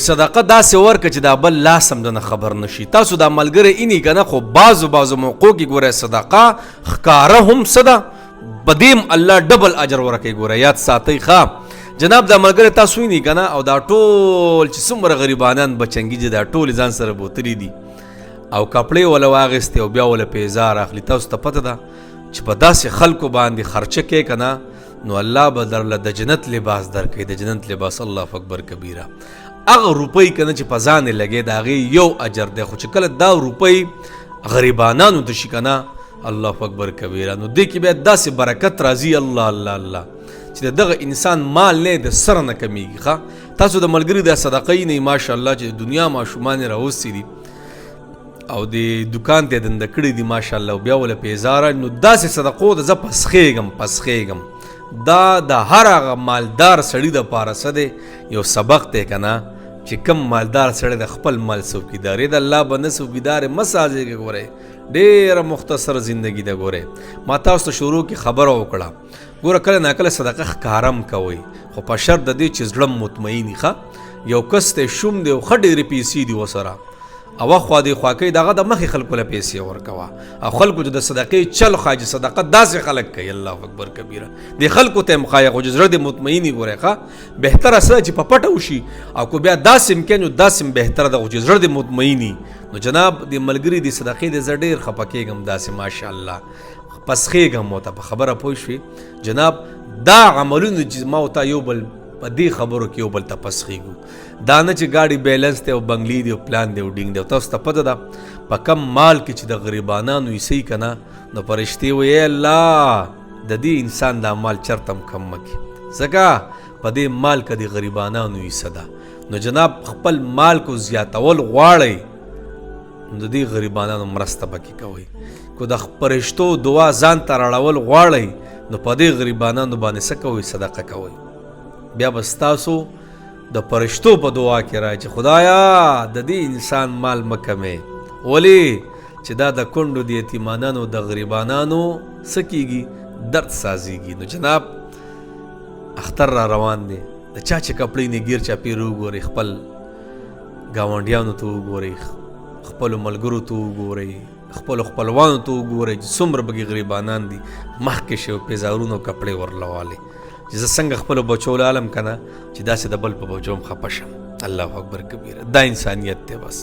صدقه داسې ورکړه چې دا بل لاس هم دنه خبر نشي. تاسو دا ملګری اینی که نه، خو بعضو موقعو کې ګوره صدقه ښکاره هم څه ده، په دې الله ډبل اجر ورکوي. ګوره یاد ساتئ ښه جناب، دا ملګری تاسو وینئ که نه، او دا ټول چې څومره غریبانان بچنګي دي دا ټول ځان سره بوتلي دي او کپړې وله واغېستې او بیا وله پیزار اخلي. تاسو ته پته ده چې په داسې خلکو باندې خرچه کې که نه، نو الله به درله د جنت لباس درکوي، د جنت لباس. الله اکبر کبیره. هغه روپۍ که نه چې په ځان یې لګې د هغې یو اجر دی، خو چې کله دا روپۍ غریبانانو ته شي که نه، الله اکبر کبیره، نو دې کې بیا داسې برکت راځي. الله الله الله چې دغه انسان مال نه د سره نه کمیږي. ښه تاسو د ملګري د صدقې نه ماشاءالله چې د دنیا ماشومان یې راوستي دي او د دکان ته دنده کړي دي ماشاءالله، او بیا وله پیزاره، نو داسې صدقو ته زه پسخېږم. دا د هر هغه مالدار سړي دپاره څه دی، یو سبق دی که نه، چې کم مالدار سړی د خپل مال څوکیداري د الله بنده څوکیدار مه سازېږي. ګورئ ډېره مختصر زندگی ده. ګورئ ما تاسو ته شروع کې خبره وکړه، ګوره کله ناکله صدقه ښکارم کوئ، خو په شرط د دې چې زړه مطمئن وي. ښه یو کس ته شوم دی او ښه ډېرې پیسې دي ورسره، او خوا دې خوا کوي، دغه د مخې خلکو له پیسې ورکوه، او خلکو چې د صدقې چل ښایي، صدقه داسې خلک کوي. الله اکبر کبیره. دې خلکو ته هم ښایي خو چې زړه دې مطمئن وي. ګورئ ښه بهتره څه ده چې په پټه وشي، او که بیا داسې امکان نو داسې بهتره ده، خو چې زړه دې مطمئن وي. نو جناب دې ملګري دې صدقې دې زه ډېر خفه کېږم داسې ماشاءالله پسخېږم ورته. په خبره پوه شوې جناب؟ دا عملونه چې ما ورته یو بل په دې خبرو کې یو بل ته پسخېږو، دا نه چې ګاډي بیلنس دی او بنګلي دی او پلان دی او ډینګ دی. تاسو ته پته ده په کم مال کې چې د غریبانانو حصې که نه، نو فرشتې وایي ای الله د دې انسان دا مال چرته هم کم مه کړي، ځکه په دې مال کې د غریبانانو حصه ده. نو جناب خپل مال کو زیاتول غواړئ، نو د دې غریبانانو مرسته پکې کوئ. کو د فرشتو دعا ځان ته راړول غواړئ، نو په دې غریبانانو باندې څه کوئ؟ صدقه کوئ. بیا به ستاسو د فرشتو په دعا کې راځي چې خدایا د دې انسان مال مه کمې، ولې چې دا د کونډو د یتیمانانو د غریبانانو څه کېږي؟ درد سازېږي. نو جناب اختر را روان دی، د چا چې کپړې نه ګیر چاپېر وګورئ، خپل ګاونډیانو ته وګورئ، خپلو ملګرو ته وګورئ، خپلو خپلوانو ته وګورئ چې څومره پکې غریبانان دي، مخکې شي او پیزارونه او کپړې ورله والئ چې زه څنګه خپلو بچو له عالم که نه چې داسې د بل په بچو هم خفه شم. الله اکبر کبیره. دا انسانیت دی بس.